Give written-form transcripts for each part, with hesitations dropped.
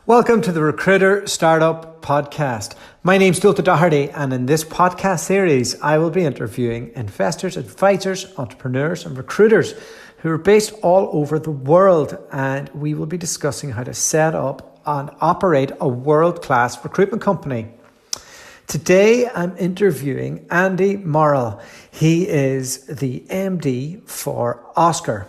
Welcome to the Recruiter Startup Podcast. My name's Dualta, and in this podcast series, I will be interviewing investors, advisors, entrepreneurs, and recruiters who are based all over the world. And we will be discussing how to set up and operate a world-class recruitment company. Today, I'm interviewing Andy Morrell. He is the MD for Oscar.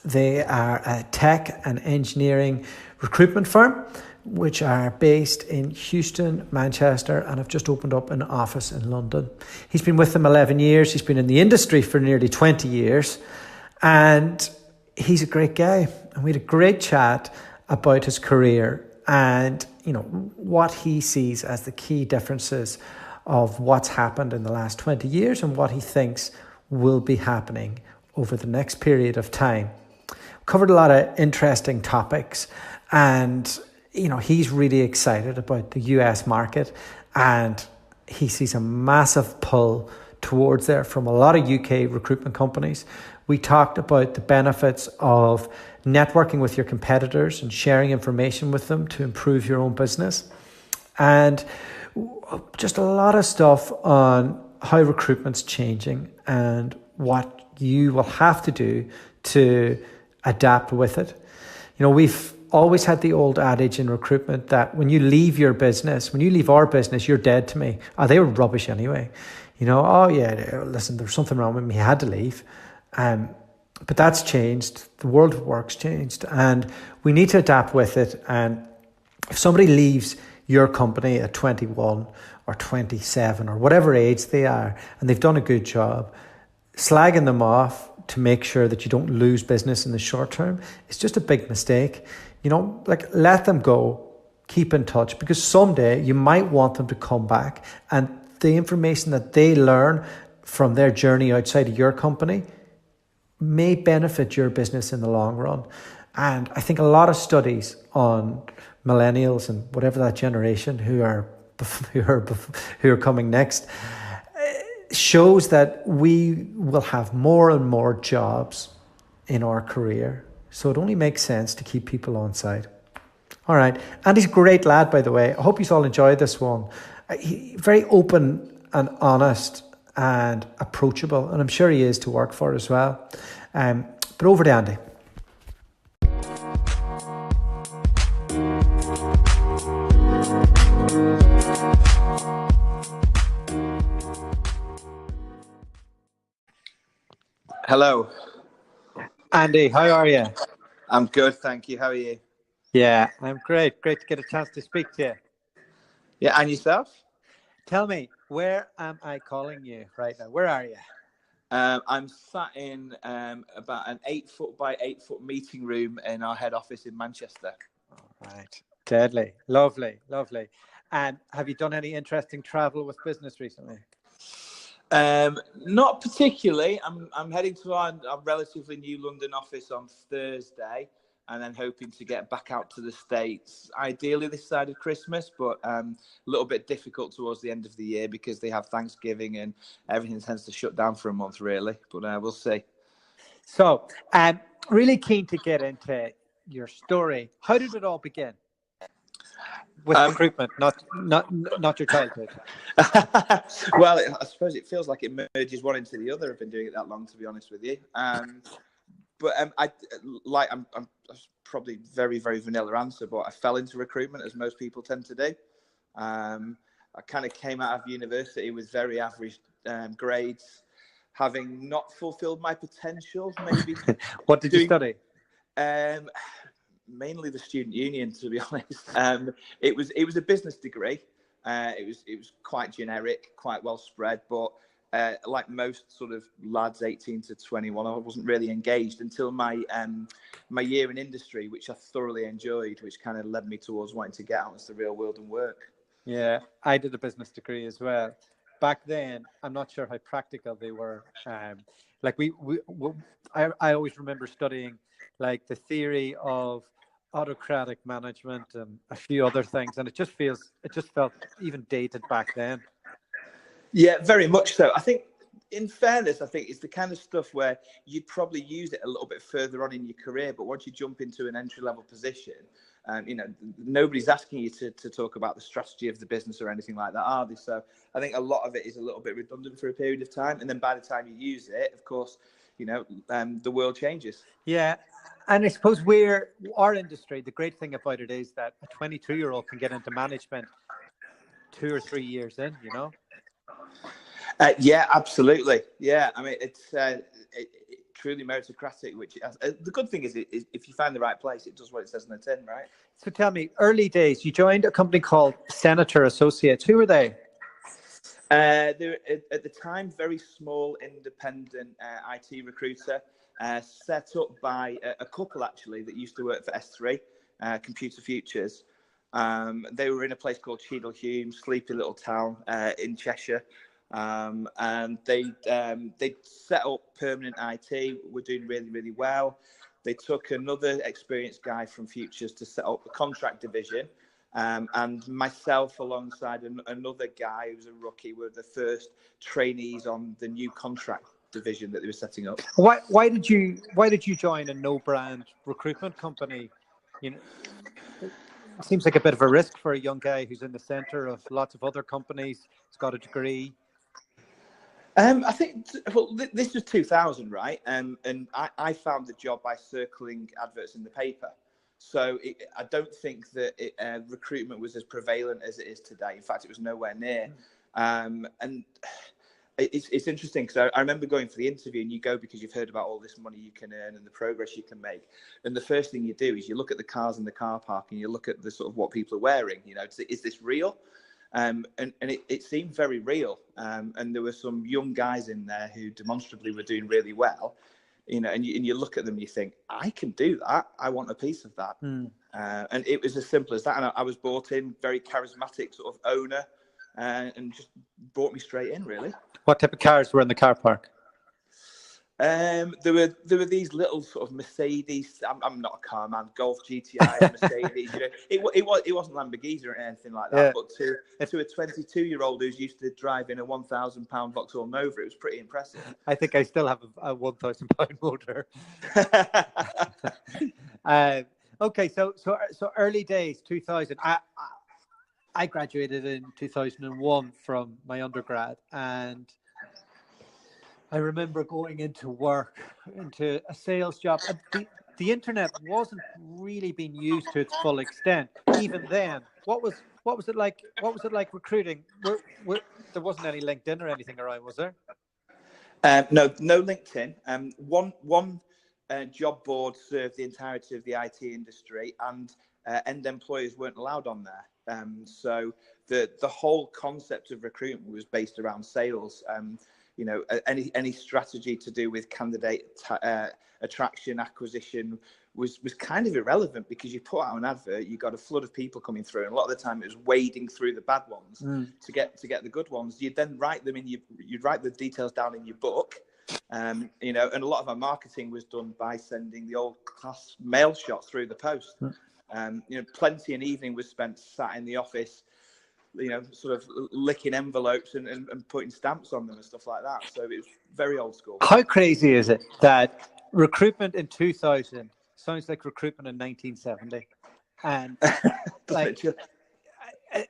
They are a tech and engineering recruitment firm, which are based in Houston, Manchester, and have just opened up an office in London. He's been with them 11 years. He's been in the industry for nearly 20 years, and he's a great guy. And we had a great chat about his career and, what he sees as the key differences of what's happened in the last 20 years and what he thinks will be happening over the next period of time. Covered a lot of interesting topics, and he's really excited about the US market, and he sees a massive pull towards there from a lot of UK recruitment companies. We talked about the benefits of networking with your competitors and sharing information with them to improve your own business. And just a lot of stuff on how recruitment's changing and what you will have to do to adapt with it. We've always had the old adage in recruitment that when you leave our business, you're dead to me. Oh, they were rubbish anyway. Listen, there's something wrong with me. I had to leave. But that's changed. The world of work's changed, and we need to adapt with it. And if somebody leaves your company at 21 or 27 or whatever age they are, and they've done a good job, slagging them off to make sure that you don't lose business in the short term, it's just a big mistake. Let them go, keep in touch, because someday you might want them to come back, and the information that they learn from their journey outside of your company may benefit your business in the long run. And I think a lot of studies on millennials and whatever that generation who are coming next shows that we will have more and more jobs in our career. So it only makes sense to keep people on site. All right. And he's a great lad, by the way. I hope you all enjoyed this one. Very open and honest and approachable. And I'm sure he is to work for as well. But over to Andy. Hello. Andy, how are you? I'm good, thank you. How are you? Yeah, I'm great. Great to get a chance to speak to you. Yeah, and yourself? Tell me, where am I calling you right now? Where are you? I'm sat in about an 8-foot by 8-foot meeting room in our head office in Manchester. All right. Deadly. Lovely. And have you done any interesting travel with business recently? Not particularly. I'm heading to our relatively new London office on Thursday, and then hoping to get back out to the States, ideally this side of Christmas, but a little bit difficult towards the end of the year because they have Thanksgiving and everything tends to shut down for a month, really. But we'll see. So, really keen to get into your story. How did it all begin? With recruitment, not your childhood. Well, I suppose it feels like it merges one into the other. I've been doing it that long, to be honest with you. But I'm probably very, very vanilla answer, but I fell into recruitment as most people tend to do. I kind of came out of university with very average grades, having not fulfilled my potential. Maybe. What did you study? Mainly the student union, to be honest. It was a business degree. It was quite generic, quite well spread, but like most sort of lads 18 to 21, I wasn't really engaged until my year in industry, which I thoroughly enjoyed, which kind of led me towards wanting to get out into the real world and work. Yeah, I did a business degree as well. Back then, I'm not sure how practical they were. I always remember studying like the theory of autocratic management and a few other things, and it just felt even dated back then. Yeah, very much so. I think in fairness, I think it's the kind of stuff where you'd probably use it a little bit further on in your career, but once you jump into an entry-level position, Nobody's asking you to talk about the strategy of the business or anything like that, are they? So I think a lot of it is a little bit redundant for a period of time. And then by the time you use it, of course, the world changes. Yeah. And I suppose our industry, the great thing about it is that a 22-year-old can get into management 2 or 3 years in, Yeah, absolutely. Yeah, I mean, it's truly meritocratic, which the good thing is if you find the right place, it does what it says on the tin, right? So tell me, early days, you joined a company called Senator Associates. Who were they? They were, at the time, very small, independent IT recruiter, set up by a couple, actually, that used to work for S3, Computer Futures. They were in a place called Cheadle-Hulme, sleepy little town in Cheshire. And they set up permanent IT, were doing really, really well. They took another experienced guy from Futures to set up the contract division. And myself, alongside another guy who's a rookie, were the first trainees on the new contract division that they were setting up. Why did you join a no-brand recruitment company? It seems like a bit of a risk for a young guy who's in the center of lots of other companies. He's got a degree. I think, this was 2000, right? And I found the job by circling adverts in the paper. So I don't think that recruitment was as prevalent as it is today. In fact, it was nowhere near. And it's interesting because I remember going for the interview, and you go because you've heard about all this money you can earn and the progress you can make. And the first thing you do is you look at the cars in the car park and you look at the sort of what people are wearing. Is this real? And it seemed very real. And there were some young guys in there who demonstrably were doing really well. And you look at them and you think, I can do that. I want a piece of that. And it was as simple as that. And I was brought in, very charismatic sort of owner, and just brought me straight in, really. What type of cars were in the car park? There were these little sort of Mercedes. I'm not a car man. Golf GTI, Mercedes. It wasn't Lamborghini or anything like that. Yeah. But to a 22-year-old who's used to driving a 1,000-pound Vauxhall Nova, it was pretty impressive. I think I still have a 1,000-pound motor. Okay, so early days, 2000. I graduated in 2001 from my undergrad, and I remember going into a sales job. The internet wasn't really being used to its full extent. Even then, what was it like? What was it like recruiting? There wasn't any LinkedIn or anything around, was there? No LinkedIn. One job board served the entirety of the IT industry, and end employers weren't allowed on there. So the whole concept of recruitment was based around sales. Any strategy to do with candidate attraction, acquisition was kind of irrelevant, because you put out an advert, you got a flood of people coming through, and a lot of the time it was wading through the bad ones to get the good ones. You'd then write them you'd write the details down in your book, and a lot of our marketing was done by sending the old class mail shot through the post. Plenty an evening was spent sat in the office, sort of licking envelopes and putting stamps on them and stuff like that. So it was very old school. How crazy is it that recruitment in 2000 sounds like recruitment in 1970? And like,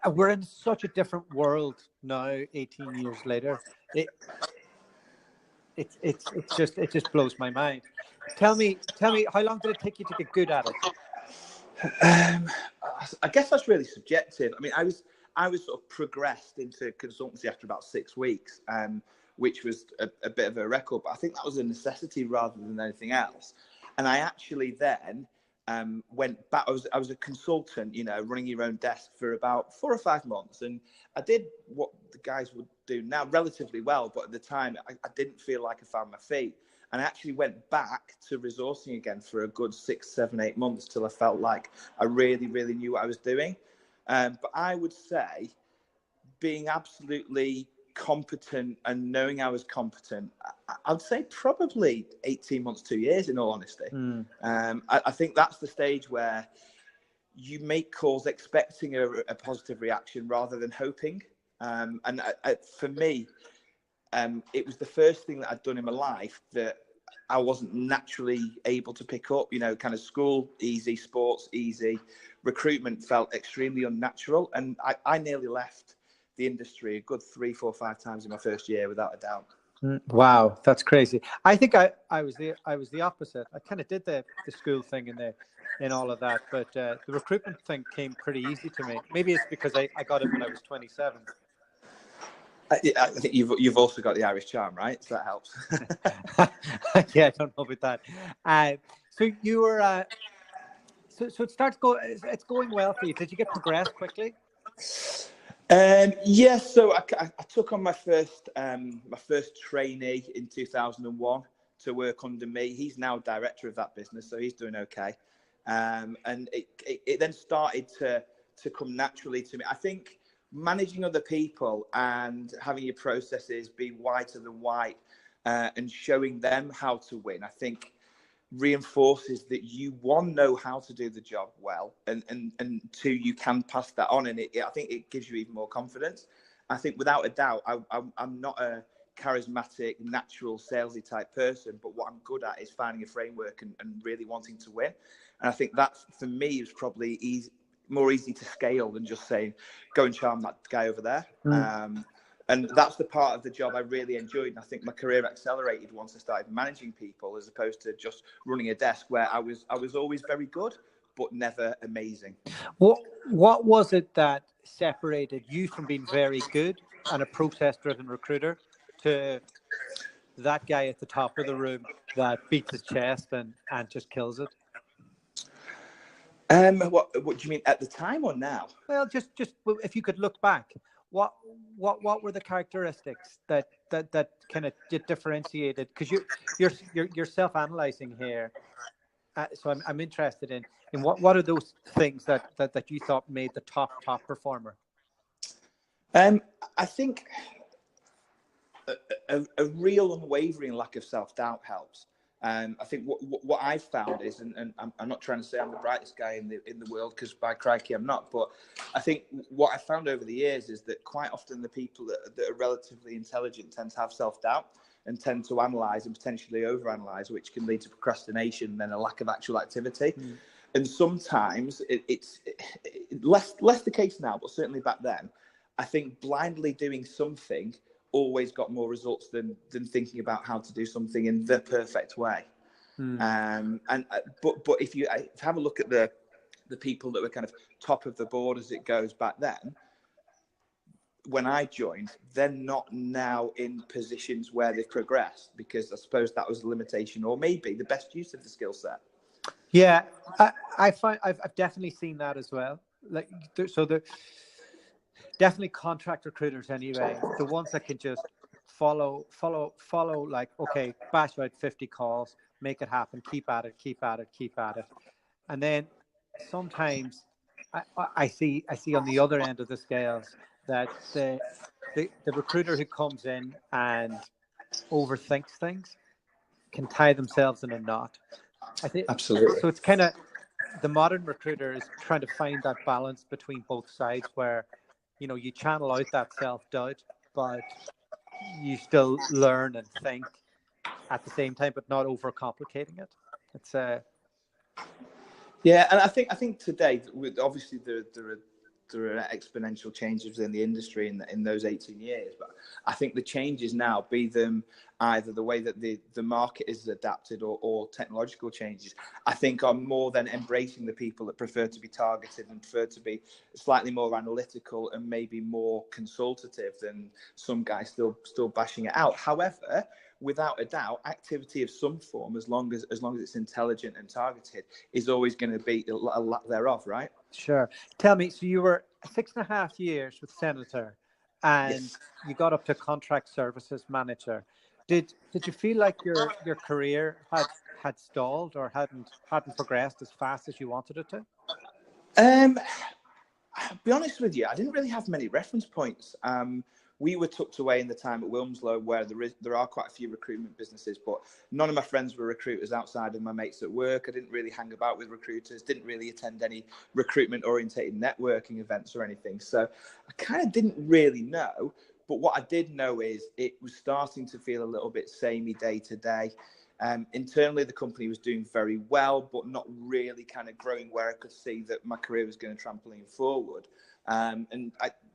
we're in such a different world now, 18 years later. It just blows my mind. Tell me, how long did it take you to get good at it? I guess that's really subjective. I mean, I was sort of progressed into consultancy after about 6 weeks, which was a bit of a record, but I think that was a necessity rather than anything else. And I actually then went back. I was a consultant, running your own desk for about 4 or 5 months, and I did what the guys would do now relatively well, but at the time I didn't feel like I found my feet. And I actually went back to resourcing again for a good 6, 7, 8 months till I felt like I really, really knew what I was doing. But I would say being absolutely competent and knowing I was competent, I'd say probably 18 months, 2 years, in all honesty. I think that's the stage where you make calls expecting a positive reaction rather than hoping. And for me, it was the first thing that I'd done in my life that I wasn't naturally able to pick up. Kind of school easy, sports easy, recruitment felt extremely unnatural, and I nearly left the industry a good 3, 4, 5 times in my first year, without a doubt. Wow, that's crazy. I think I was the opposite. I kind of did the school thing in all of that, but the recruitment thing came pretty easy to me. Maybe it's because I got it when I was 27. I think you've also got the Irish charm, right? So that helps. Yeah, I don't know about that. So you were so it's going well for you. Did you get progressed quickly? Yes. So I took on my first trainee in 2001 to work under me. He's now director of that business, so he's doing okay. And it then started to come naturally to me. I think managing other people and having your processes be whiter than white, and showing them how to win, I think reinforces that you, one, know how to do the job well, and two, you can pass that on, and I think it gives you even more confidence. I think without a doubt, I'm not a charismatic, natural, salesy type person, but what I'm good at is finding a framework and really wanting to win. And I think that, for me, is probably more easy to scale than just saying, go and charm that guy over there. And that's the part of the job I really enjoyed. And I think my career accelerated once I started managing people, as opposed to just running a desk, where I was always very good, but never amazing. What was it that separated you from being very good and a process-driven recruiter to that guy at the top of the room that beats his chest and just kills it? What do you mean, at the time or now? Well, just if you could look back, what were the characteristics that kind of differentiated? Because you're self-analyzing here, so I'm interested in what are those things that you thought made the top performer? I think a real unwavering lack of self-doubt helps. I think what I've found is, and I'm not trying to say I'm the brightest guy in the world, because by crikey I'm not, but I think what I found over the years is that quite often the people that are relatively intelligent tend to have self-doubt and tend to analyze and potentially overanalyze, which can lead to procrastination and then a lack of actual activity. And sometimes it's less the case now, but certainly back then, I think blindly doing something always got more results than thinking about how to do something in the perfect way. But if you have a look at the people that were kind of top of the board as it goes back then, when I joined, they're not now in positions where they've progressed, because I suppose that was a limitation, or maybe the best use of the skill set. Yeah, I find I've definitely seen that as well. Like, so the definitely contract recruiters anyway, the ones that can just follow, like, okay, bash out 50 calls, make it happen, keep at it. And then sometimes I see on the other end of the scales that the recruiter who comes in and overthinks things can tie themselves in a knot. I think Absolutely. so. It's kind of, the modern recruiter is trying to find that balance between both sides, where you channel out that self-doubt, but you still learn and think at the same time, but not overcomplicating it. It's yeah, and I think today, obviously there are exponential changes in the industry in those 18 years, but I think the changes now, be them either the way that the market is adapted or technological changes, I think are more than embracing the people that prefer to be targeted and prefer to be slightly more analytical and maybe more consultative than some guys still bashing it out. However, without a doubt, activity of some form, as long as it's intelligent and targeted, is always going to be a lack thereof, right? Sure. Tell me, so you were 6.5 years with Senator, and Yes. you got up to contract services manager. Did you feel like your career had stalled or hadn't progressed as fast as you wanted it to? I'll be honest with you, I didn't really have many reference points. We were tucked away in the time at Wilmslow, where there are quite a few recruitment businesses, but none of my friends were recruiters outside of my mates at work. I didn't really hang about with recruiters, didn't really attend any recruitment-orientated networking events or anything. So I kind of didn't really know. But what I did know is it was starting to feel a little bit samey day to day. Internally, the company was doing very well, but not really kind of growing where I could see that my career was going to trampoline forward.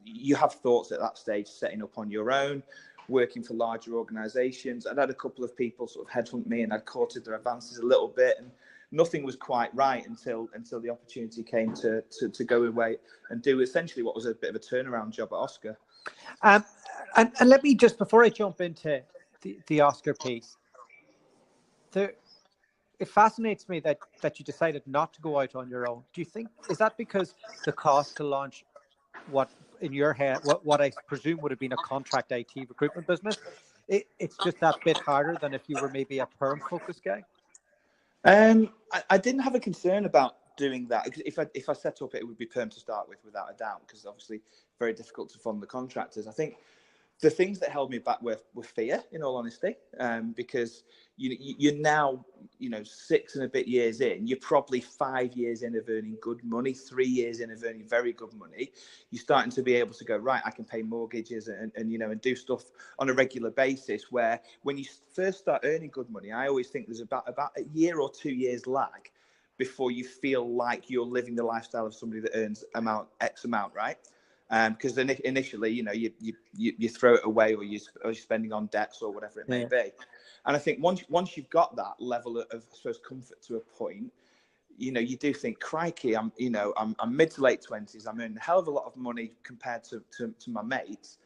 You have thoughts at that stage, setting up on your own, working for larger organisations. I'd had a couple of people sort of headhunt me, and I'd courted their advances a little bit, and nothing was quite right until the opportunity came to go away and do essentially what was a bit of a turnaround job at Oscar. And let me just, before I jump into the Oscar piece, it fascinates me that you decided not to go out on your own. Do you think, is that because the cost to launch what in your head, what I presume would have been a contract IT recruitment business, it's just that bit harder than if you were maybe a perm focused guy? I didn't have a concern about doing that. If I set up, it would be perm to start with, without a doubt, because obviously very difficult to fund the contractors. I think the things that held me back were fear, in all honesty, because you're now 6 and a bit years in. You're probably 5 years in of earning good money, 3 years in of earning very good money. You're starting to be able to go, right, I can pay mortgages and do stuff on a regular basis. Where when you first start earning good money, I always think there's about a year or 2 years lag before you feel like you're living the lifestyle of somebody that earns X amount, right? Because initially, you throw it away, or you're spending on debts or whatever it may be. And I think once you've got that level of, I suppose, comfort to a point, you do think, crikey, I'm mid to late 20s. I'm earning a hell of a lot of money compared to my mates.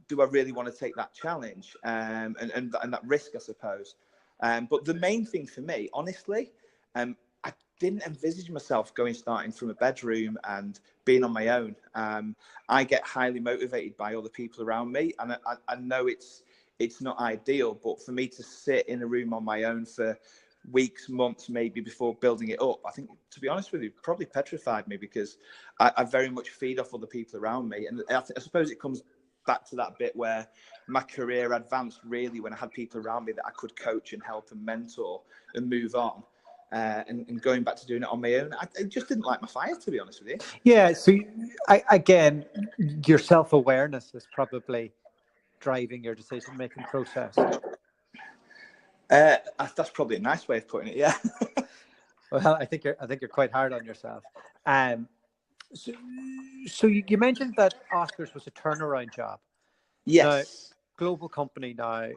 Do I really want to take that challenge and that risk, I suppose? But the main thing for me, honestly, I didn't envisage myself starting from a bedroom and being on my own. I get highly motivated by other people around me, and I know it's not ideal, but for me to sit in a room on my own for weeks, months, maybe before building it up, I think, to be honest with you, probably petrified me, because I very much feed off other people around me. And I suppose it comes back to that bit where my career advanced really when I had people around me that I could coach and help and mentor and move on. And going back to doing it on my own, I just didn't like my fire, to be honest with you. Yeah, so again, your self-awareness is probably driving your decision-making process. That's probably a nice way of putting it, yeah. Well, I think you're quite hard on yourself. So you mentioned that Oscars was a turnaround job. Yes. Now, global company now.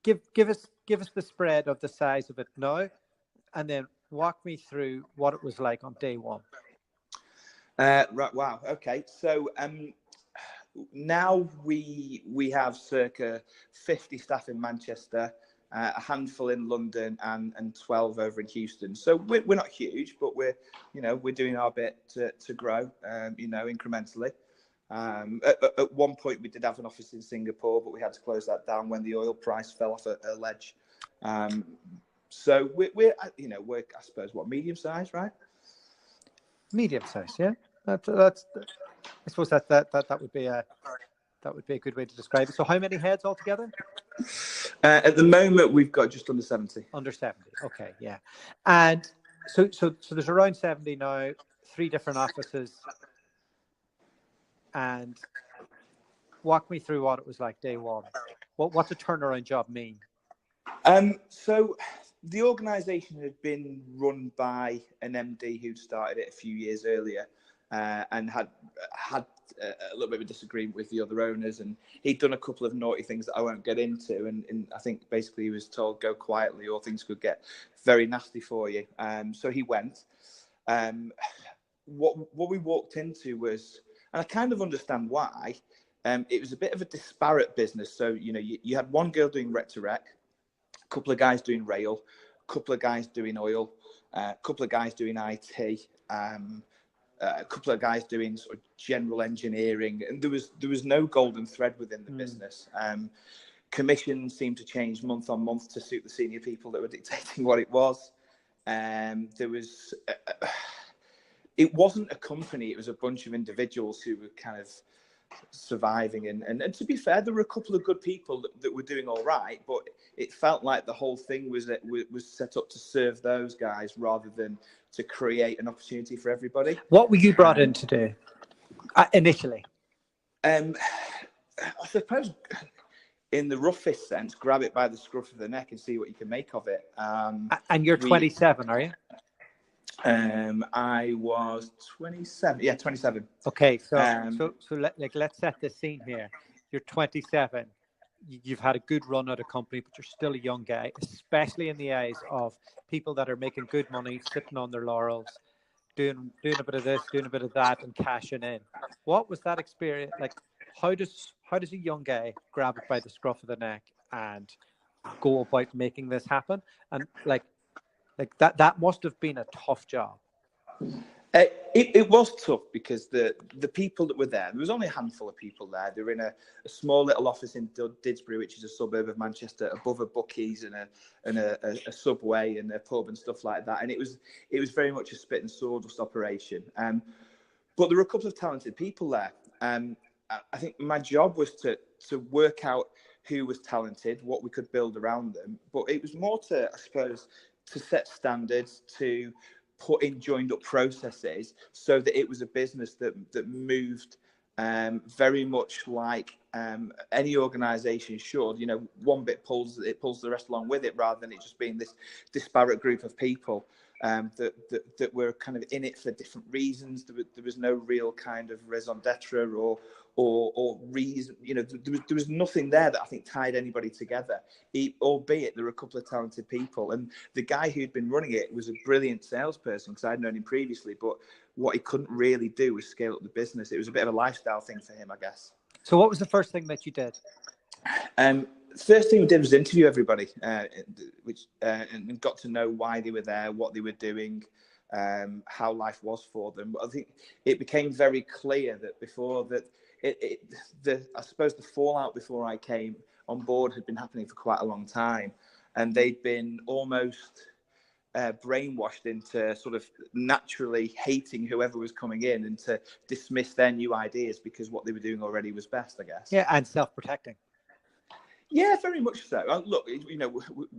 Give us the spread of the size of it now, and then walk me through what it was like on day one. Right. Wow. Okay. So now we have circa 50 staff in Manchester, a handful in London, and 12 over in Houston. So we're not huge, but we're doing our bit to grow, incrementally. At one point, we did have an office in Singapore, but we had to close that down when the oil price fell off a ledge. So we're I suppose, medium size, right? Medium size, yeah. That's I suppose that would be a good way to describe it. So how many heads altogether? At the moment, we've got just under 70. Under 70, okay, yeah. And so there's around 70 now, 3 different offices. And walk me through what it was like day one. What's a turnaround job mean? So the organisation had been run by an MD who'd started it a few years earlier, and had a little bit of a disagreement with the other owners, and he'd done a couple of naughty things that I won't get into, and I think basically he was told, go quietly or things could get very nasty for you. So he went. What we walked into was, and I kind of understand why, it was a bit of a disparate business. So you had one girl doing rec to rec, a couple of guys doing rail, a couple of guys doing oil, a couple of guys doing IT, a couple of guys doing sort of general engineering, and there was no golden thread within the business. Commission seemed to change month on month to suit the senior people that were dictating what it was. It wasn't a company; it was a bunch of individuals who were kind of surviving. And to be fair, there were a couple of good people that were doing all right, but it felt like the whole thing was set up to serve those guys rather than to create an opportunity for everybody. What were you brought in to do initially? I suppose in the roughest sense, grab it by the scruff of the neck and see what you can make of it. And you're 27, are you? I was 27. Yeah, 27. Okay, let's set the scene here. You're 27. You've had a good run at a company, but you're still a young guy, especially in the eyes of people that are making good money, sitting on their laurels, doing a bit of this, doing a bit of that, and cashing in. What was that experience like? How does a young guy grab it by the scruff of the neck and go about making this happen? And like that must have been a tough job. It was tough because the people that were there was only a handful of people there. They were in a small little office in Didsbury, which is a suburb of Manchester, above a Buc-ee's and a Subway and a pub and stuff like that. And it was very much a spit and sawdust operation. But there were a couple of talented people there. I think my job was to work out who was talented, what we could build around them. But it was more to, I suppose, to set standards, to put in joined up processes so that it was a business that moved very much like any organization should. You know, one bit pulls the rest along with it, rather than it just being this disparate group of people that were kind of in it for different reasons. There was no real kind of raison d'etre or reason. You know, there was nothing there that I think tied anybody together, albeit there were a couple of talented people. And the guy who'd been running it was a brilliant salesperson, because I'd known him previously, but what he couldn't really do was scale up the business. It was a bit of a lifestyle thing for him, I guess. So what was the first thing that you did? First thing we did was interview everybody, and got to know why they were there, what they were doing, how life was for them. But I think it became very clear that before that, I suppose the fallout before I came on board had been happening for quite a long time, and they'd been almost brainwashed into sort of naturally hating whoever was coming in and to dismiss their new ideas because what they were doing already was best, I guess. Yeah, and self-protecting. Yeah, very much so. Look, you know,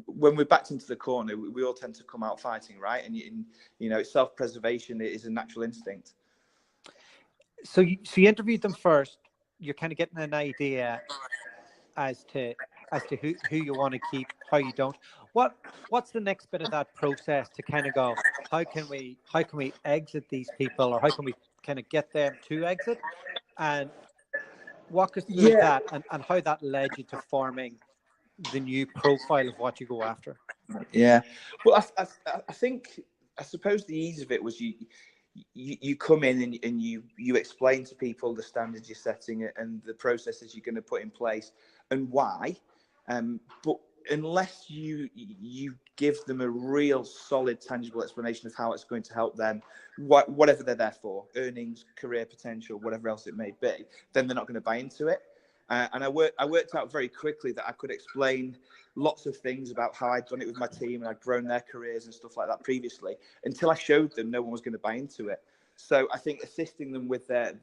when we're backed into the corner, we all tend to come out fighting, right? And you know, self-preservation is a natural instinct. So you interviewed them first. You're kind of getting an idea as to who you want to keep, how you don't. What's the next bit of that process to kind of go, how can we exit these people, or how can we kind of get them to exit? And walk us through that and how that led you to forming the new profile of what you go after. Yeah. Well, I think, I suppose the ease of it was you come in and you explain to people the standards you're setting and the processes you're going to put in place and why. But unless you give them a real solid, tangible explanation of how it's going to help them, whatever they're there for, earnings, career potential, whatever else it may be, then they're not going to buy into it. And I worked out very quickly that I could explain lots of things about how I'd done it with my team and I'd grown their careers and stuff like that previously. Until I showed them, no one was going to buy into it. So I think assisting them with their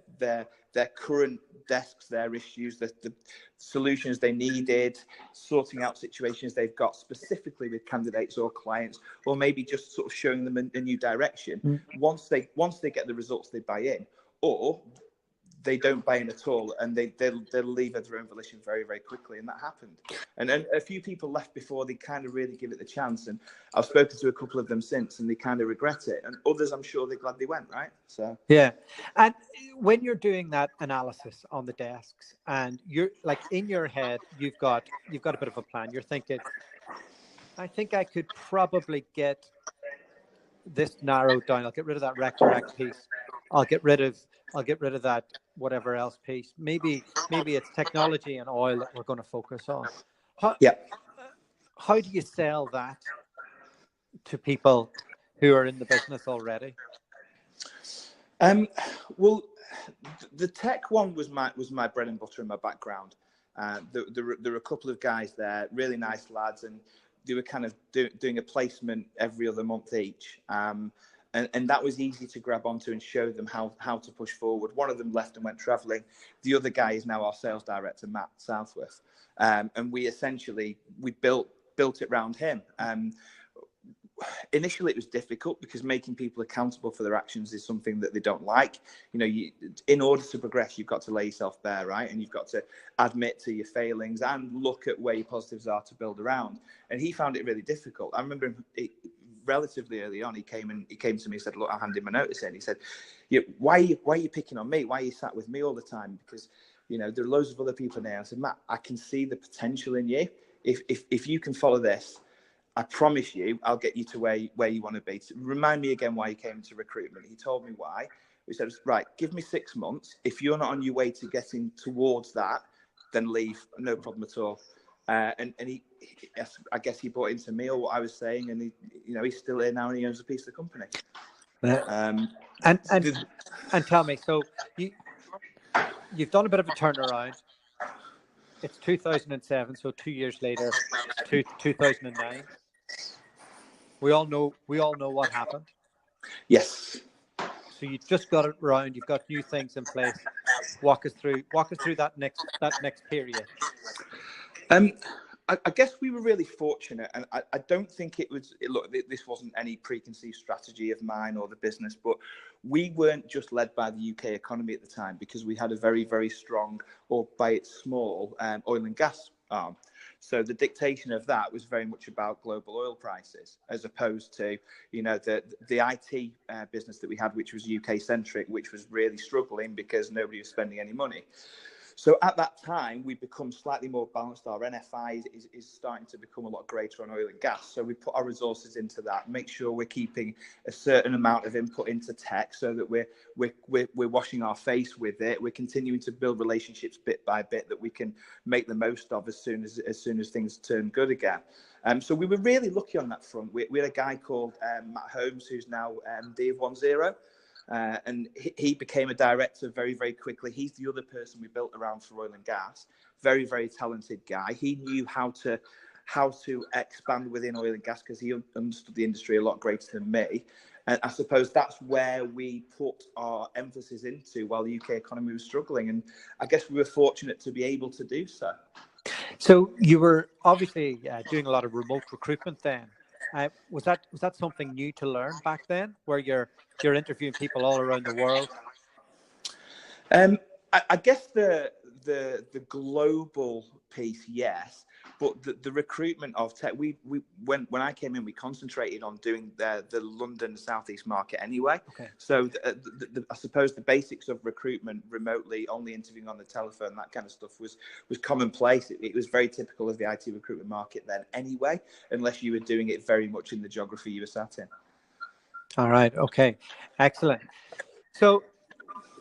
current desks, their issues, the solutions they needed, sorting out situations they've got specifically with candidates or clients, or maybe just sort of showing them a new direction. Once they get the results, they buy in, or they don't buy in at all, and they'll leave of their own volition very, very quickly. And that happened. And a few people left before they kind of really give it the chance. And I've spoken to a couple of them since, and they kind of regret it. And others, I'm sure they're glad they went, right? So yeah. And when you're doing that analysis on the desks, and you're like in your head, you've got a bit of a plan. You're thinking, I think I could probably get this narrowed down. I'll get rid of that rec piece. I'll get rid of that whatever else piece. Maybe it's technology and oil that we're going to focus on. How do you sell that to people who are in the business already? Well, the tech one was my bread and butter and my background. There were a couple of guys there, really nice lads, and they were kind of doing a placement every other month each. And that was easy to grab onto and show them how to push forward. One of them left and went traveling. The other guy is now our sales director, Matt Southworth. And we built it around him. initially it was difficult because making people accountable for their actions is something that they don't like. In order to progress, you've got to lay yourself bare, right? And you've got to admit to your failings and look at where your positives are to build around. And he found it really difficult. I remember relatively early on, he came to me and said, look, I'll hand him a notice in. He said, why are you picking on me? Why are you sat with me all the time? Because, there are loads of other people there. I said, Matt, I can see the potential in you. If you can follow this, I promise you, I'll get you to where you want to be. Remind me again why you came into recruitment. He told me why. He said, right, give me 6 months. If you're not on your way to getting towards that, then leave. No problem at all. And he, I guess he bought into me or what I was saying, and he's still here now and he owns a piece of the company. And tell me, so you've done a bit of a turnaround. It's 2007, so 2 years later, 2009. We all know what happened. Yes. So you just got it round. You've got new things in place. Walk us through that next period. I guess we were really fortunate, and I don't think it was. Look, this wasn't any preconceived strategy of mine or the business, but we weren't just led by the UK economy at the time, because we had a very, very strong, albeit small, oil and gas arm. So the dictation of that was very much about global oil prices, as opposed to, the IT business that we had, which was UK centric, which was really struggling because nobody was spending any money. So at that time, we've become slightly more balanced. Our NFI is starting to become a lot greater on oil and gas. So we put our resources into that, make sure we're keeping a certain amount of input into tech so that we're washing our face with it. We're continuing to build relationships bit by bit that we can make the most of as soon as things turn good again. So we were really lucky on that front. We had a guy called Matt Holmes, who's now MD of 10. And he became a director very, very quickly. He's the other person we built around for oil and gas. Very, very talented guy. He knew how to expand within oil and gas because he understood the industry a lot greater than me. And I suppose that's where we put our emphasis into while the UK economy was struggling. And I guess we were fortunate to be able to do so. So you were obviously doing a lot of remote recruitment then. Was that something new to learn back then, where you're interviewing people all around the world? I guess the global piece, yes, but the recruitment of tech, when I came in, we concentrated on doing the London Southeast market anyway. Okay. So I suppose the basics of recruitment remotely, only interviewing on the telephone, that kind of stuff was commonplace. It was very typical of the IT recruitment market then anyway, unless you were doing it very much in the geography you were sat in. All right. Okay. Excellent. So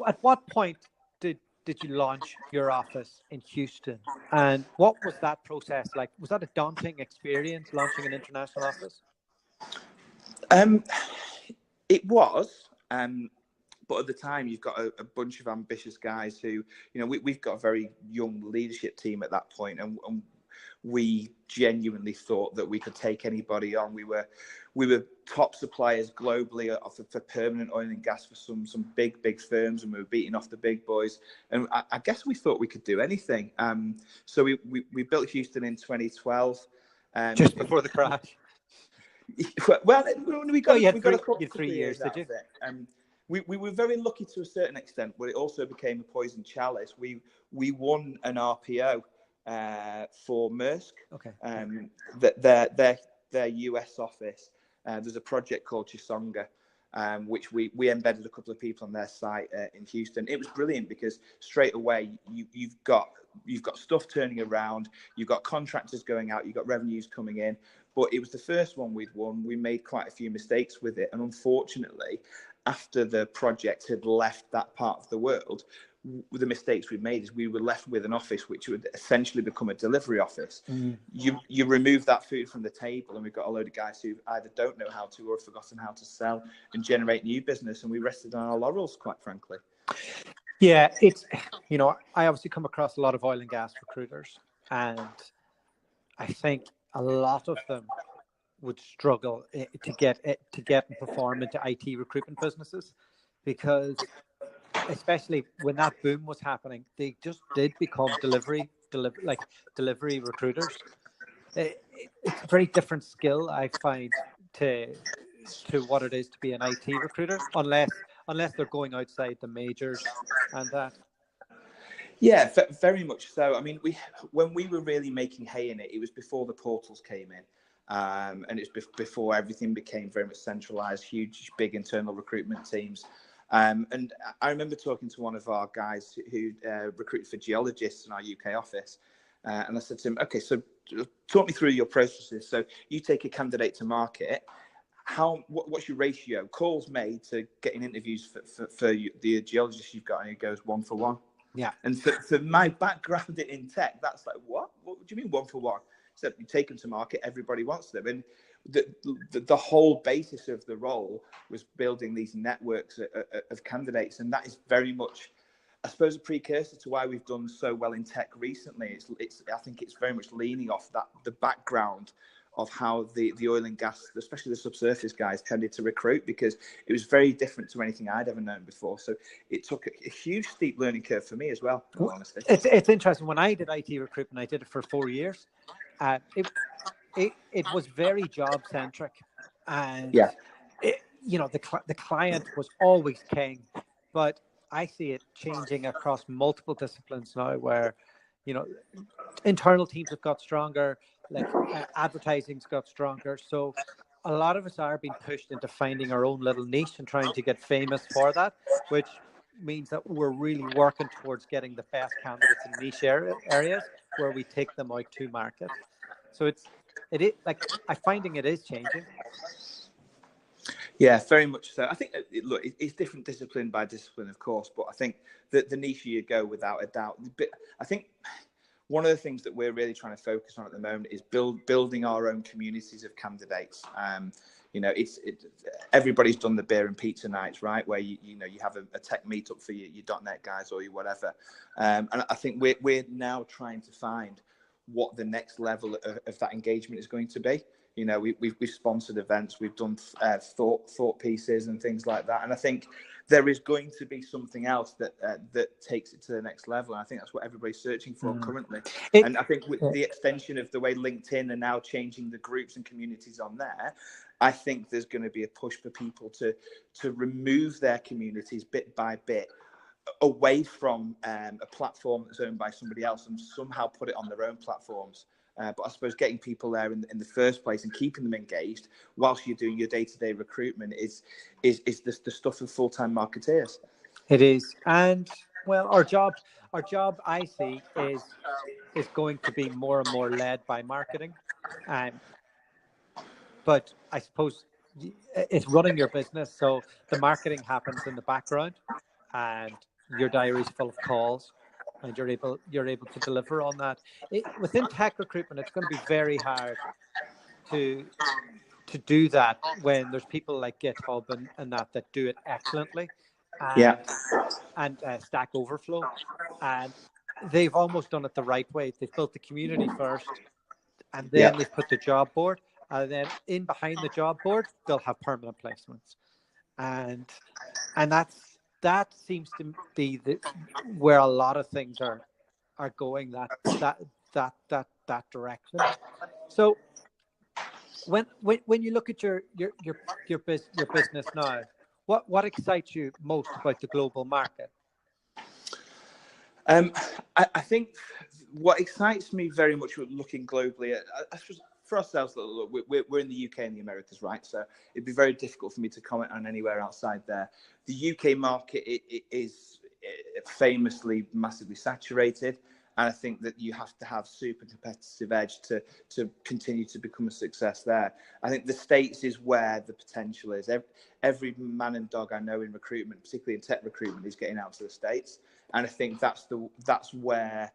at what point did you launch your office in Houston, and what was that process like? Was that a daunting experience, launching an international office? It was, but at the time you've got a bunch of ambitious guys who, we've got a very young leadership team at that point, and we genuinely thought that we could take anybody on. We were top suppliers globally for permanent oil and gas for some big firms, and we were beating off the big boys. And I guess we thought we could do anything. So we built Houston in 2012. Just before the crash. Well, we got you had a 3 years, did you? We were very lucky to a certain extent, but it also became a poison chalice. We won an RPO for Maersk. Okay. Their US office. There's a project called Chisonga, which we embedded a couple of people on their site in Houston. It was brilliant because straight away you've got stuff turning around, you've got contractors going out, you've got revenues coming in. But it was the first one we'd won. We made quite a few mistakes with it, and unfortunately, after the project had left that part of the world, the mistakes we made is we were left with an office which would essentially become a delivery office. Mm. You remove that food from the table, and we've got a load of guys who either don't know how to or have forgotten how to sell and generate new business, and we rested on our laurels, quite frankly. Yeah, it's, I obviously come across a lot of oil and gas recruiters, and I think a lot of them would struggle to get and perform into IT recruitment businesses, because especially when that boom was happening, they just did become delivery recruiters. It's a very different skill, I find, to what it is to be an IT recruiter, unless they're going outside the majors and that. Yeah, very much so. I mean, when we were really making hay in it, it was before the portals came in, and it's before everything became very much centralized, huge, big internal recruitment teams. And I remember talking to one of our guys who recruited for geologists in our UK office, and I said to him, "Okay, so talk me through your processes. So you take a candidate to market. What's your ratio? Calls made to getting interviews for the geologist you've got?" And it goes 1-for-1. Yeah. And for my background in tech, that's like, what? What do you mean 1-for-1? So you take them to market, everybody wants them. And the whole basis of the role was building these networks of candidates. And that is very much, I suppose, a precursor to why we've done so well in tech recently. I think it's very much leaning off the background of how the oil and gas, especially the subsurface guys, tended to recruit, because it was very different to anything I'd ever known before. So it took a huge steep learning curve for me as well, in all honesty. It's interesting. When I did IT recruitment, I did it for 4 years. It was very job centric, and Yeah. the client was always king. But I see it changing across multiple disciplines now, where internal teams have got stronger, like advertising's got stronger. So a lot of us are being pushed into finding our own little niche and trying to get famous for that, which means that we're really working towards getting the best candidates in niche areas where we take them out to market. So it is like, I'm finding it is changing. Yeah, very much so. I think, look, it's different discipline by discipline, of course, but I think that the niche you go, without a doubt. But I think one of the things that we're really trying to focus on at the moment is building our own communities of candidates. Everybody's done the beer and pizza nights, right? Where you have a tech meetup for your .NET guys or your whatever. And I think we're now trying to find what the next level of that engagement is going to be. We've sponsored events, we've done thought pieces and things like that, and I think there is going to be something else that takes it to the next level. And I think that's what everybody's searching for currently. And I think with the extension of the way LinkedIn are now changing the groups and communities on there, I think there's going to be a push for people to remove their communities bit by bit away from a platform that's owned by somebody else and somehow put it on their own platforms. But I suppose getting people there in the first place and keeping them engaged whilst you're doing your day-to-day recruitment is the stuff of full-time marketeers. It is. And well, our job I see is going to be more and more led by marketing. But I suppose it's running your business. So the marketing happens in the background, and your diary's full of calls, and you're able to deliver on that. Within tech recruitment, it's going to be very hard to do that when there's people like GitHub and that do it excellently, and Stack Overflow, and they've almost done it the right way. They've built the community first, and then they've put the job board, and then in behind the job board they'll have permanent placements, and that seems to be where a lot of things are going, that direction. So when you look at your business now, what excites you most about the global market? I think what excites me very much looking globally, I suppose for ourselves, we're in the UK and the Americas, right? So it'd be very difficult for me to comment on anywhere outside there. The UK market is famously massively saturated, and I think that you have to have super competitive edge to continue to become a success there. I think the States is where the potential is. Every man and dog I know in recruitment, particularly in tech recruitment, is getting out to the States, and I think that's where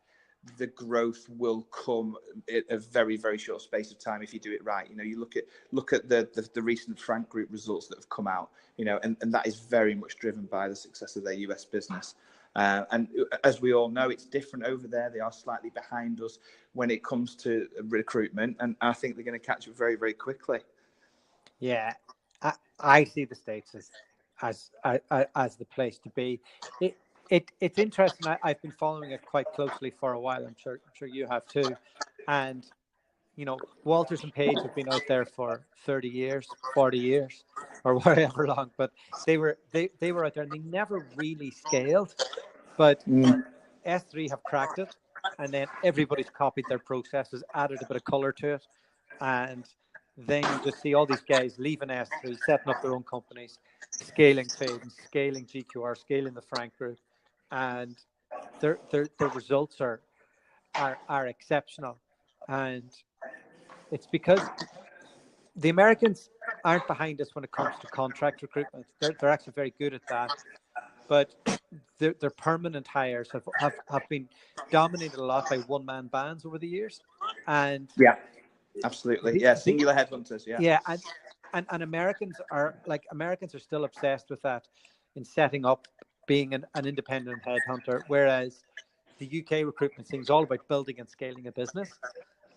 the growth will come in a very, very short space of time if you do it right. You look at the recent Frank Group results that have come out, and that is very much driven by the success of their US business. And as we all know, it's different over there. They are slightly behind us when it comes to recruitment, and I think they're going to catch up very, very quickly. Yeah, I see the States as the place to be. It's interesting. I've been following it quite closely for a while. I'm sure you have too. And Walters and Page have been out there for 30 years, 40 years, or whatever long, but they were out there and they never really scaled. But S3 have cracked it, and then everybody's copied their processes, added a bit of color to it, and then you just see all these guys leaving S3, setting up their own companies, scaling Faden, scaling GQR, scaling the Frank Group, and their results are exceptional. And it's because the Americans aren't behind us when it comes to contract recruitment. They're actually very good at that, but their permanent hires have been dominated a lot by one-man bands over the years. And yeah, absolutely. Singular headhunters. Yeah. And Americans are still obsessed with that in setting up, being an independent headhunter, whereas the UK recruitment scene is all about building and scaling a business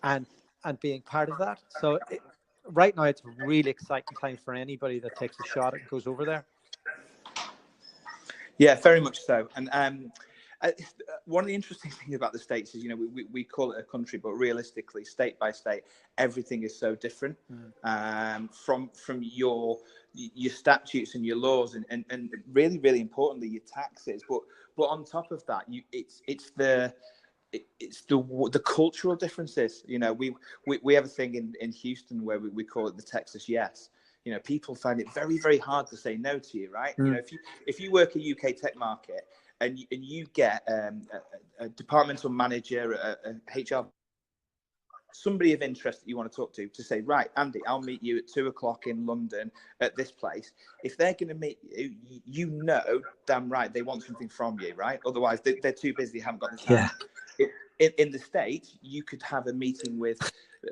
and being part of that. So right now it's a really exciting time for anybody that takes a shot and goes over there. Yeah, very much so. And one of the interesting things about the States is, we call it a country, but realistically, state by state, everything is so different. From your statutes and your laws, and really, really importantly, your taxes. But on top of that, it's the cultural differences. We have a thing in Houston where we call it the Texas yes. People find it very, very hard to say no to you, right? If you work a UK tech market and you get a departmental manager, a HR, somebody of interest that you want to talk to say, right, Andy, I'll meet you at 2:00 in London at this place. If they're going to meet you, damn right, they want something from you, right? Otherwise, they're too busy, haven't got the time. Yeah. In the States, you could have a meeting with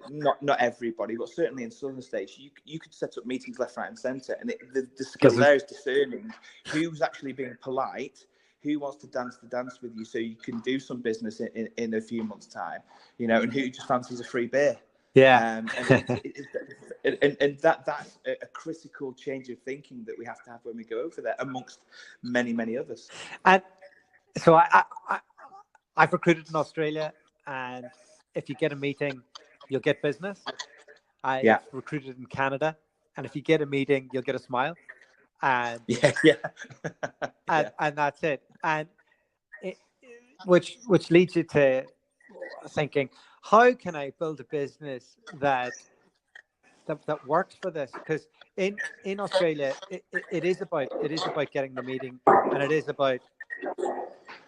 not everybody, but certainly in southern states, you could set up meetings left, right, and centre, and the skill there is discerning who's actually being polite, who wants to dance the dance with you, so you can do some business in a few months' time, and who just fancies a free beer. Yeah, and that's a critical change of thinking that we have to have when we go over there, amongst many, many others. And so I've recruited in Australia, and if you get a meeting, you'll get business. I've recruited in Canada, and if you get a meeting, you'll get a smile. And and that's it. And which leads you to thinking, how can I build a business that works for this? Because in Australia, it is about getting the meeting, and it is about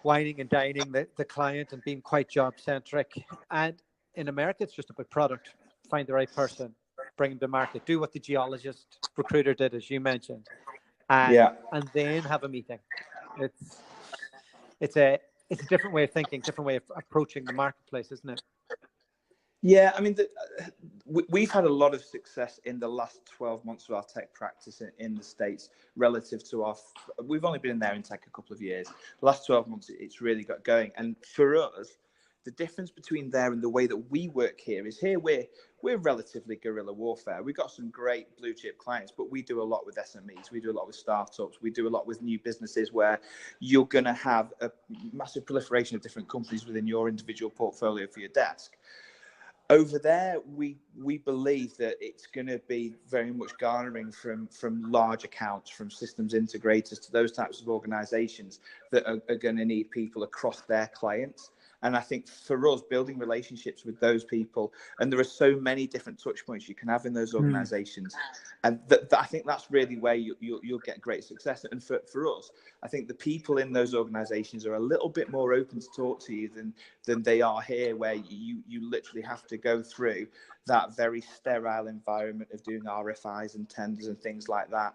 wining and dining the client and being quite job centric. And in America, it's just about product. Find the right person, bring them to market, do what the geologist recruiter did, as you mentioned, and then have a meeting. It's a different way of thinking, different way of approaching the marketplace, isn't it? Yeah, I mean, we've had a lot of success in the last 12 months of our tech practice in the States relative to we've only been in there in tech a couple of years. The last 12 months, it's really got going. And for us, the difference between there and the way that we work here is we're relatively guerrilla warfare. We've got some great blue chip clients, but we do a lot with SMEs. We do a lot with startups. We do a lot with new businesses where you're going to have a massive proliferation of different companies within your individual portfolio for your desk. Over there, we believe that it's going to be very much garnering from large accounts, from systems integrators to those types of organizations that are going to need people across their clients. And I think for us, building relationships with those people, and there are so many different touch points you can have in those organizations, and I think that's really where you'll get great success. And for us, I think the people in those organizations are a little bit more open to talk to you than they are here, where you literally have to go through that very sterile environment of doing RFIs and tenders and things like that.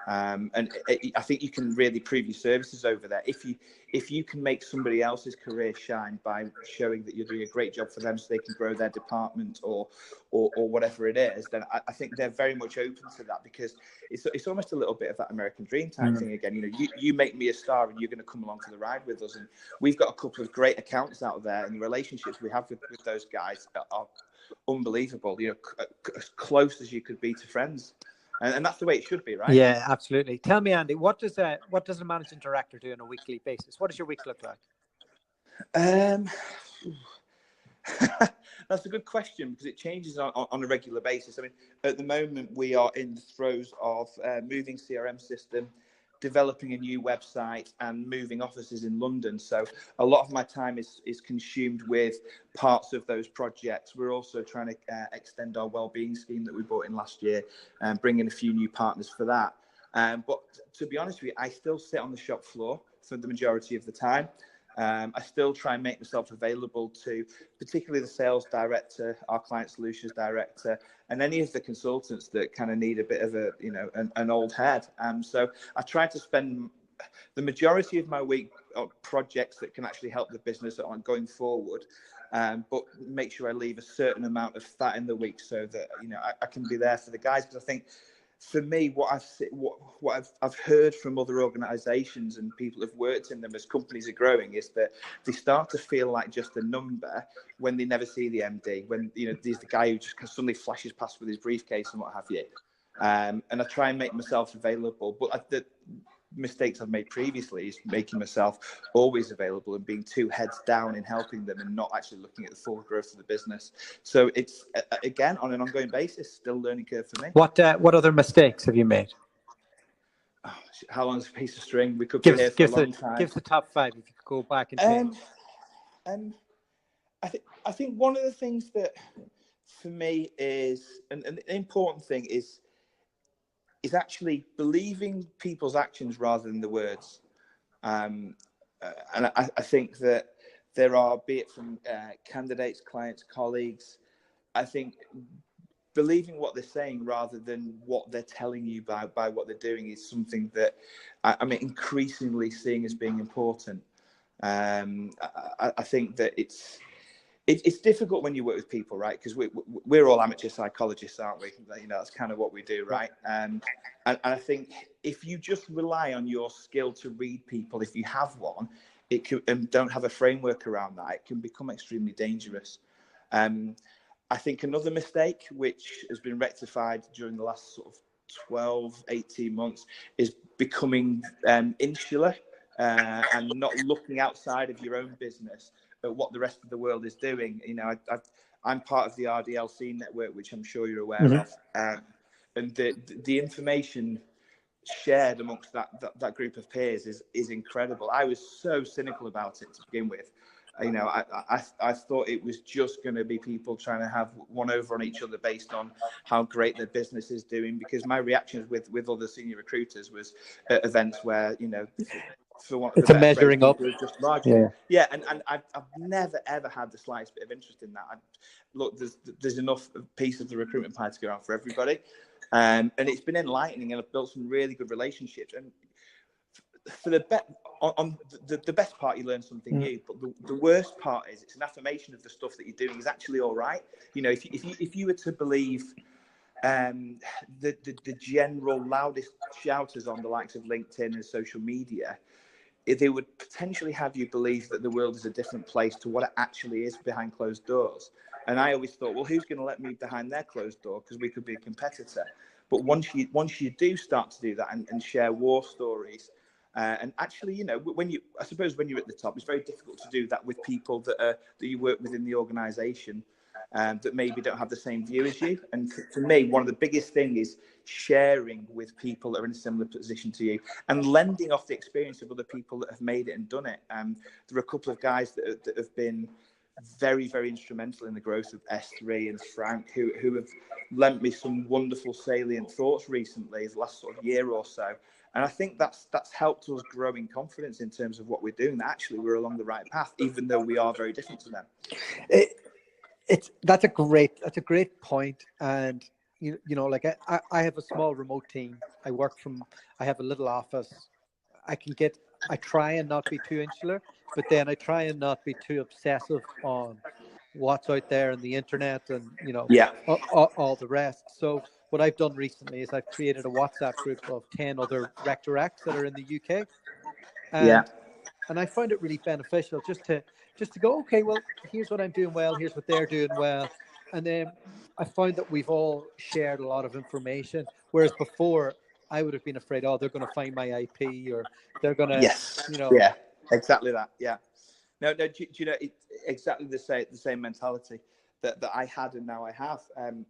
And I think you can really prove your services over there if you can make somebody else's career shine by showing that you're doing a great job for them so they can grow their department or whatever it is. Then I think they're very much open to that, because it's almost a little bit of that American dream type thing again. You make me a star and you're going to come along for the ride with us. And we've got a couple of great accounts out there, and the relationships we have with those guys are unbelievable. As close as you could be to friends. And that's the way it should be, right? Yeah, absolutely. Tell me, Andy, what does a managing director do on a weekly basis? What does your week look like? That's a good question because it changes on a regular basis. I mean, at the moment, we are in the throes of moving CRM system, developing a new website, and moving offices in London. So a lot of my time is consumed with parts of those projects. We're also trying to extend our wellbeing scheme that we brought in last year and bring in a few new partners for that. But to be honest with you, I still sit on the shop floor for the majority of the time. I still try and make myself available to particularly the sales director, our client solutions director, and any of the consultants that kind of need a bit of an old head. So I try to spend the majority of my week on projects that can actually help the business on going forward, but make sure I leave a certain amount of fat in the week so that I can be there for the guys. Because I think, for me, what I've heard from other organisations and people who've worked in them as companies are growing is that they start to feel like just a number when they never see the MD. When there's the guy who just suddenly flashes past with his briefcase and what have you. And I try and make myself available, but the mistakes I've made previously is making myself always available and being too heads down in helping them and not actually looking at the full growth of the business. So it's, again, on an ongoing basis, still learning curve for me. What other mistakes have you made? Oh, how long is a piece of string? We could be here for a long time. Give us the top 5 if you could go back and change. I think one of the things that for me is an important thing is actually believing people's actions rather than the words. And I think that there are, be it from candidates, clients, colleagues, I think believing what they're saying rather than what they're telling you by what they're doing is something that I'm increasingly seeing as being important. I think that it's difficult when you work with people, right? Because we're all amateur psychologists, aren't we? That's kind of what we do, right? And I think if you just rely on your skill to read people, if you have one, it can, and don't have a framework around that, it can become extremely dangerous. I think another mistake, which has been rectified during the last sort of 12, 18 months, is becoming insular and not looking outside of your own business at what the rest of the world is doing. I'm part of the RDLC network, which I'm sure you're aware of, and the information shared amongst that group of peers is incredible. I was so cynical about it to begin with. I thought it was just going to be people trying to have one over on each other based on how great their business is doing, because my reactions with other senior recruiters was at events where, it's a measuring up. Just larger. Yeah. And I've never, ever had the slightest bit of interest in that. Look, there's enough piece of the recruitment pie to go around for everybody. And it's been enlightening, and I've built some really good relationships. And for the best part, you learn something new, but the worst part is it's an affirmation of the stuff that you're doing is actually all right. If you were to believe the general loudest shouters on the likes of LinkedIn and social media, they would potentially have you believe that the world is a different place to what it actually is behind closed doors. And I always thought, well, who's going to let me behind their closed door? Because we could be a competitor. But once you do start to do that and share war stories, and actually, when you're at the top, it's very difficult to do that with people that you work with in the organisation that maybe don't have the same view as you. And for me, one of the biggest things is sharing with people that are in a similar position to you and lending off the experience of other people that have made it and done it. There are a couple of guys that have been very, very instrumental in the growth of S3 and Frank, who have lent me some wonderful salient thoughts recently, the last sort of year or so. And I think that's helped us grow in confidence in terms of what we're doing. That actually we're along the right path, even though we are very different to them. That's a great point. And like I have a small remote team. I have a little office. I try and not be too insular, but then I try and not be too obsessive on what's out there on the internet and all the rest. So what I've done recently is I've created a WhatsApp group of 10 other Rector Acts that are in the UK. And I find it really beneficial just to go, okay, well, here's what I'm doing well, here's what they're doing well. And then I found that we've all shared a lot of information, whereas before I would have been afraid, they're going to find my IP, or they're going to, Yeah, exactly that. Yeah. No. Do you know exactly the same mentality that I had and now I have. And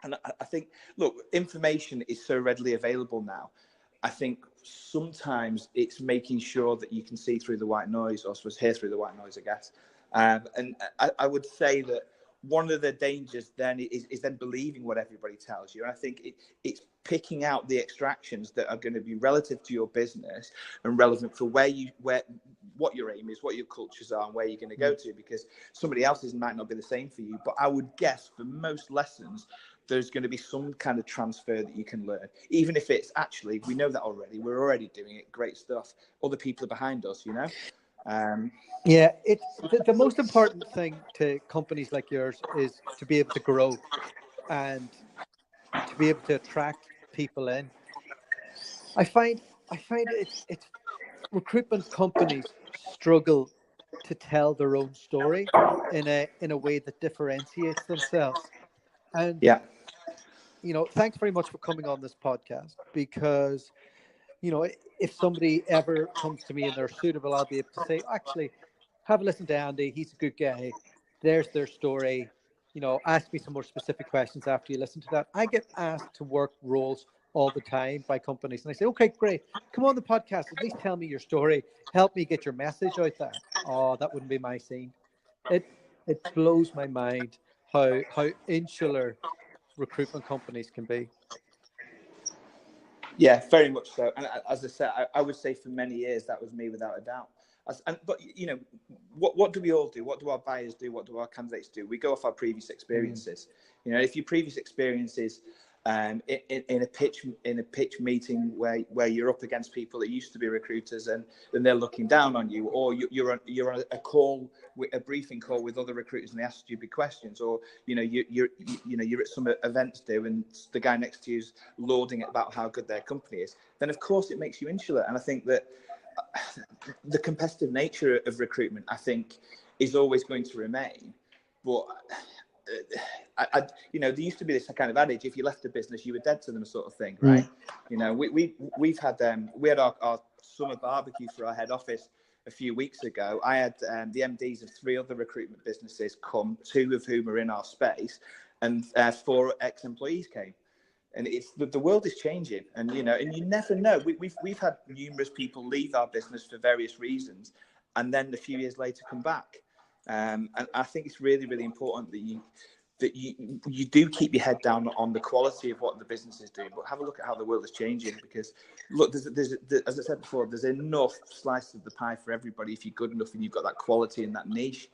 I think, look, information is so readily available now. I think sometimes it's making sure that you can see through the white noise, or supposed to hear through the white noise, I guess. And I would say that one of the dangers then is then believing what everybody tells you. And I think it's picking out the extractions that are going to be relative to your business and relevant for what your aim is, what your cultures are, and where you're going to go to, because somebody else's might not be the same for you. But I would guess for most lessons, there's going to be some kind of transfer that you can learn, even if it's actually, we know that already, we're already doing it, great stuff, other people are behind us, you know. Yeah, it's the most important thing to companies like yours is to be able to grow and to be able to attract people in. I find it's recruitment companies struggle to tell their own story in a way that differentiates themselves. And Yeah. Thanks very much for coming on this podcast, because if somebody ever comes to me and they're suitable, I'll be able to say, actually, have a listen to Andy. He's a good guy. There's their story. Ask me some more specific questions after you listen to that. I get asked to work roles all the time by companies, and I say, okay, great. Come on the podcast. At least tell me your story. Help me get your message out there. Oh, that wouldn't be my scene. It blows my mind how insular recruitment companies can be. Yeah, very much so. And as I said, I would say for many years that was me without a doubt. But what do we all do? What do our buyers do? What do our candidates do? We go off our previous experiences. If your previous experiences in a pitch meeting where you're up against people that used to be recruiters and they're looking down on you, or you're on a call, a briefing call with other recruiters and they ask stupid questions, or you're at some events and the guy next to you is lauding about how good their company is, then of course it makes you insular. And I think that the competitive nature of recruitment, I think, is always going to remain. But there used to be this kind of adage: if you left a business, you were dead to them, sort of thing, right? We had our summer barbecue for our head office a few weeks ago. I had the MDs of 3 other recruitment businesses come, 2 of whom are in our space, and 4 ex-employees came. And it's the world is changing, and and you never know. We've had numerous people leave our business for various reasons, and then a few years later come back. And I think it's really, really important that you do keep your head down on the quality of what the business is doing, but have a look at how the world is changing. Because look, there's as I said before, there's enough slices of the pie for everybody if you're good enough and you've got that quality and that niche.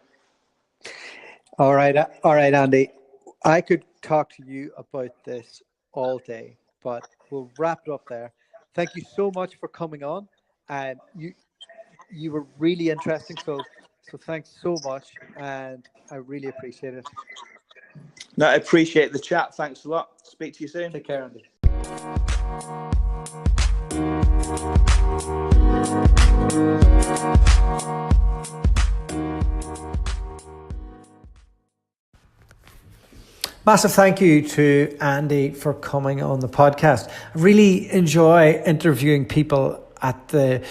All right, Andy. I could talk to you about this all day, but we'll wrap it up there. Thank you so much for coming on, and you were really interesting. So thanks so much, and I really appreciate it. No, I appreciate the chat. Thanks a lot. Speak to you soon. Take care, Andy. Massive thank you to Andy for coming on the podcast. I really enjoy interviewing people at the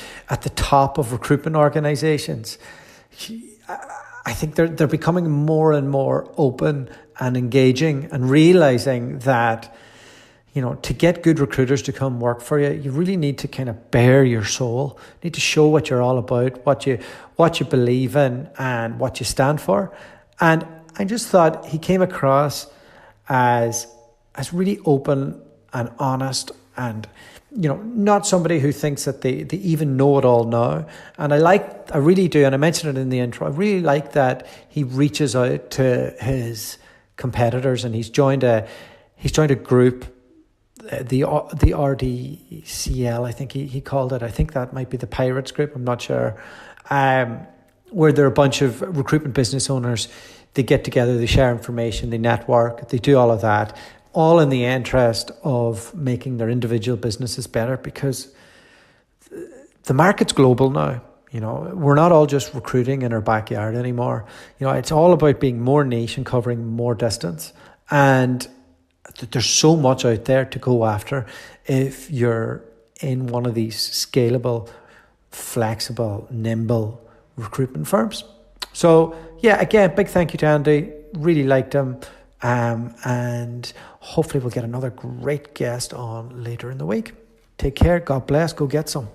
top of recruitment organizations. I think they're becoming more and more open and engaging, and realizing that to get good recruiters to come work for you, you really need to kind of bare your soul. You need to show what you're all about, what you believe in, and what you stand for. And I just thought he came across as really open and honest, and not somebody who thinks that they even know it all now. And I really do, and I mentioned it in the intro, I really like that he reaches out to his competitors, and he's joined a group, the RDCL, I think he called it. I think that might be the Pirates group, I'm not sure, where there are a bunch of recruitment business owners. They get together, they share information, they network, they do all of that, all in the interest of making their individual businesses better, because the market's global now. We're not all just recruiting in our backyard anymore. It's all about being more niche and covering more distance. And there's so much out there to go after if you're in one of these scalable, flexible, nimble recruitment firms. So yeah, again, big thank you to Andy. Really liked him. And hopefully we'll get another great guest on later in the week. Take care. God bless. Go get some.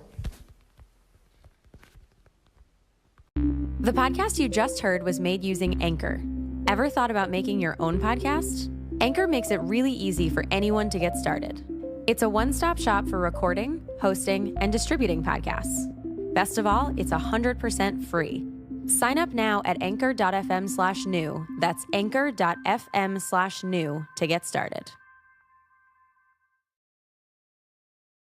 The podcast you just heard was made using Anchor. Ever thought about making your own podcast? Anchor makes it really easy for anyone to get started. It's a one-stop shop for recording, hosting, and distributing podcasts. Best of all, it's 100% free. Sign up now at anchor.fm/new. That's anchor.fm/new to get started.